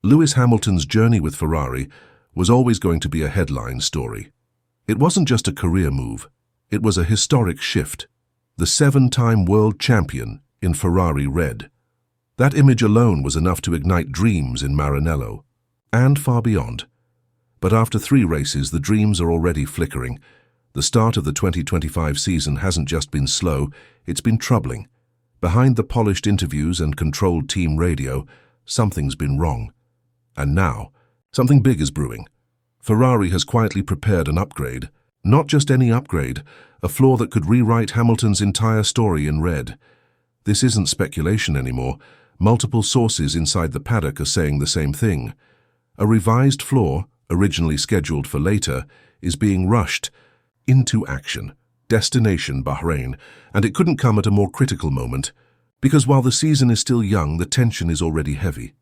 Lewis Hamilton's journey with Ferrari was always going to be a headline story. It wasn't just a career move, it was a historic shift. The 7-time world champion in Ferrari red. That image alone was enough to ignite dreams in Maranello, and far beyond. But after 3 races, the dreams are already flickering. The start of the 2025 season hasn't just been slow, it's been troubling. Behind the polished interviews and controlled team radio, something's been wrong. And now, something big is brewing. Ferrari has quietly prepared an upgrade. Not just any upgrade, a flaw that could rewrite Hamilton's entire story in red. This isn't speculation anymore. Multiple sources inside the paddock are saying the same thing. A revised flaw, originally scheduled for later, is being rushed into action. Destination Bahrain, and it couldn't come at a more critical moment, because while the season is still young, the tension is already heavy.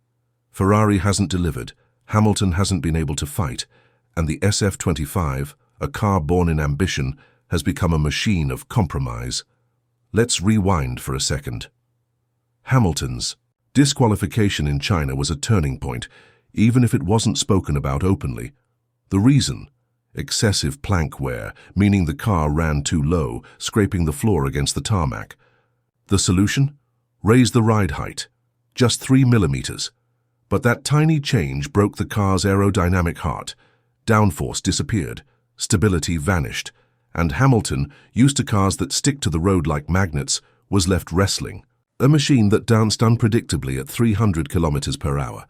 Ferrari hasn't delivered, Hamilton hasn't been able to fight, and the SF25, a car born in ambition, has become a machine of compromise. Let's rewind for a second. Hamilton's disqualification in China was a turning point, even if it wasn't spoken about openly. The reason? Excessive plank wear, meaning the car ran too low, scraping the floor against the tarmac. The solution? Raise the ride height, just 3 millimeters. But that tiny change broke the car's aerodynamic heart. Downforce disappeared, stability vanished, and Hamilton, used to cars that stick to the road like magnets, was left wrestling. A machine that danced unpredictably at 300 kilometers per hour.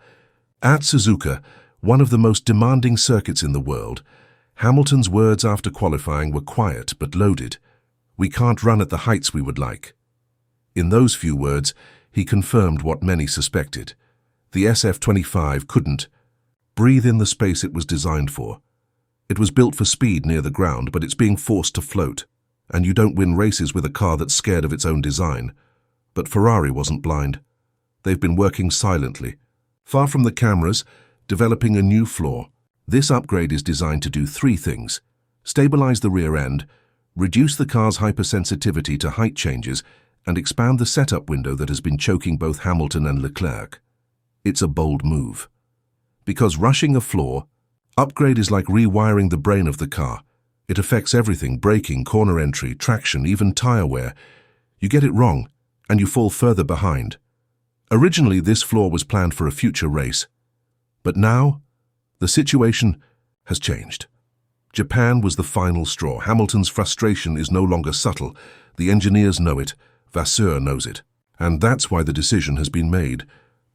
At Suzuka, one of the most demanding circuits in the world, Hamilton's words after qualifying were quiet but loaded. "We can't run at the heights we would like." In those few words, he confirmed what many suspected. The SF25 couldn't breathe in the space it was designed for. It was built for speed near the ground, but it's being forced to float. And you don't win races with a car that's scared of its own design. But Ferrari wasn't blind. They've been working silently, far from the cameras, developing a new flaw. This upgrade is designed to do 3 things: stabilize the rear end, reduce the car's hypersensitivity to height changes, and expand the setup window that has been choking both Hamilton and Leclerc. It's a bold move. Because rushing a flaw, upgrade is like rewiring the brain of the car. It affects everything: braking, corner entry, traction, even tire wear. You get it wrong, and you fall further behind. Originally, this flaw was planned for a future race. But now, the situation has changed. Japan was the final straw. Hamilton's frustration is no longer subtle. The engineers know it. Vasseur knows it. And that's why the decision has been made.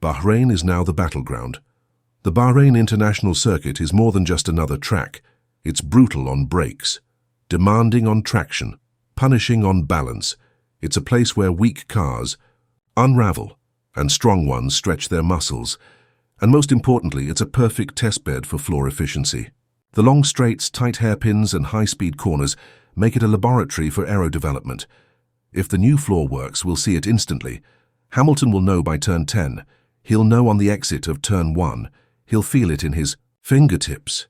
Bahrain is now the battleground. The Bahrain International Circuit is more than just another track. It's brutal on brakes, demanding on traction, punishing on balance. It's a place where weak cars unravel and strong ones stretch their muscles. And most importantly, it's a perfect testbed for floor efficiency. The long straights, tight hairpins, and high-speed corners make it a laboratory for aero development. If the new floor works, we'll see it instantly. Hamilton will know by turn 10. He'll know on the exit of turn 1. He'll feel it in his fingertips.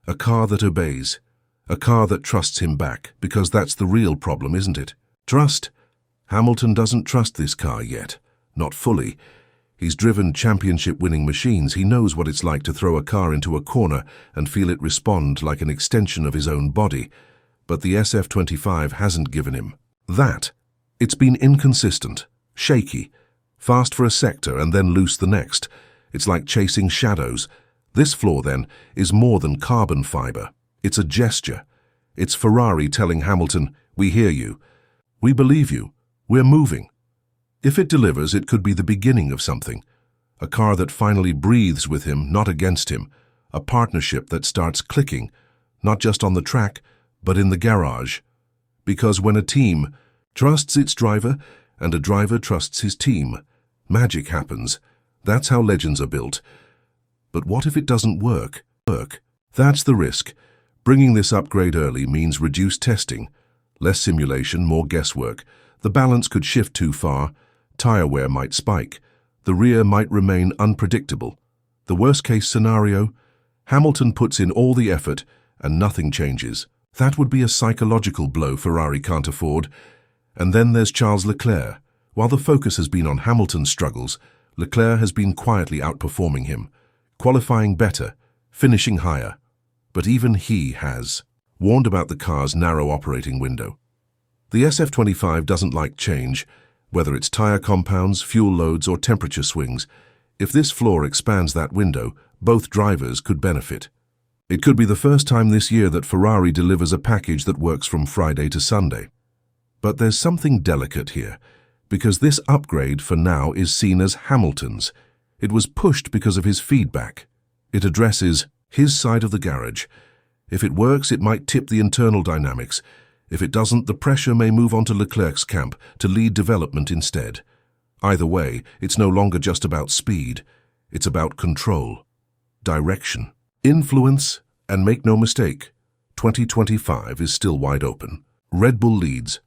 A car that obeys. A car that trusts him back, because that's the real problem, isn't it? Trust. Hamilton doesn't trust this car yet. Not fully. He's driven championship-winning machines. He knows what it's like to throw a car into a corner and feel it respond like an extension of his own body. But the SF25 hasn't given him that. It's been inconsistent, shaky, fast for a sector and then loose the next. It's like chasing shadows. This flaw, then, is more than carbon fiber. It's a gesture. It's Ferrari telling Hamilton, "We hear you. We believe you. We're moving." If it delivers, it could be the beginning of something. A car that finally breathes with him, not against him. A partnership that starts clicking, not just on the track, but in the garage. Because when a team trusts its driver and a driver trusts his team, magic happens. That's how legends are built. But what if it doesn't work? That's the risk. Bringing this upgrade early means reduced testing, less simulation, more guesswork. The balance could shift too far. Tire wear might spike. The rear might remain unpredictable. The worst-case scenario, Hamilton puts in all the effort and nothing changes. That would be a psychological blow Ferrari can't afford. And then there's Charles Leclerc. While the focus has been on Hamilton's struggles, Leclerc has been quietly outperforming him. qualifying better, finishing higher. But even he has warned about the car's narrow operating window. The SF25 doesn't like change, whether it's tire compounds, fuel loads, or temperature swings. If this flaw expands that window, both drivers could benefit. It could be the first time this year that Ferrari delivers a package that works from Friday to Sunday. But there's something delicate here, because this upgrade for now is seen as Hamilton's. It was pushed because of his feedback. It addresses his side of the garage. If it works, it might tip the internal dynamics. If it doesn't, the pressure may move on to Leclerc's camp to lead development instead. Either way, it's no longer just about speed. It's about control, direction, influence, and make no mistake, 2025 is still wide open. Red Bull leads.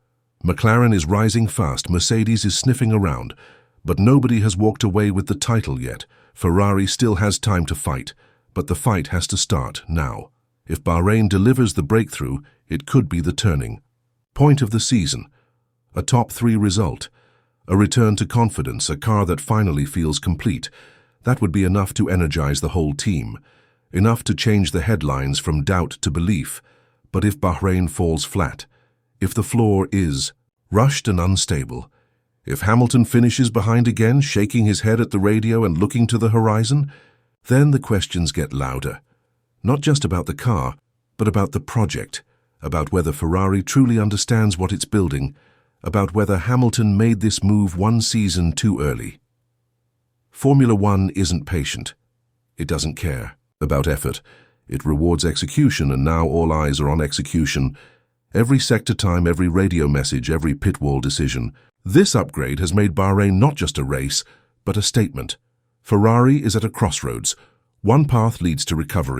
McLaren is rising fast. Mercedes is sniffing around. But nobody has walked away with the title yet. Ferrari still has time to fight, but the fight has to start now. If Bahrain delivers the breakthrough, it could be the turning point of the season. A top 3 result. A return to confidence, a car that finally feels complete. That would be enough to energize the whole team. Enough to change the headlines from doubt to belief. But if Bahrain falls flat, if the floor is rushed and unstable, if Hamilton finishes behind again, shaking his head at the radio and looking to the horizon, then the questions get louder. Not just about the car, but about the project, about whether Ferrari truly understands what it's building, about whether Hamilton made this move one season too early. Formula One isn't patient. It doesn't care about effort. It rewards execution, and now all eyes are on execution. Every sector time, every radio message, every pit wall decision. This upgrade has made Bahrain not just a race, but a statement. Ferrari is at a crossroads. One path leads to recovery.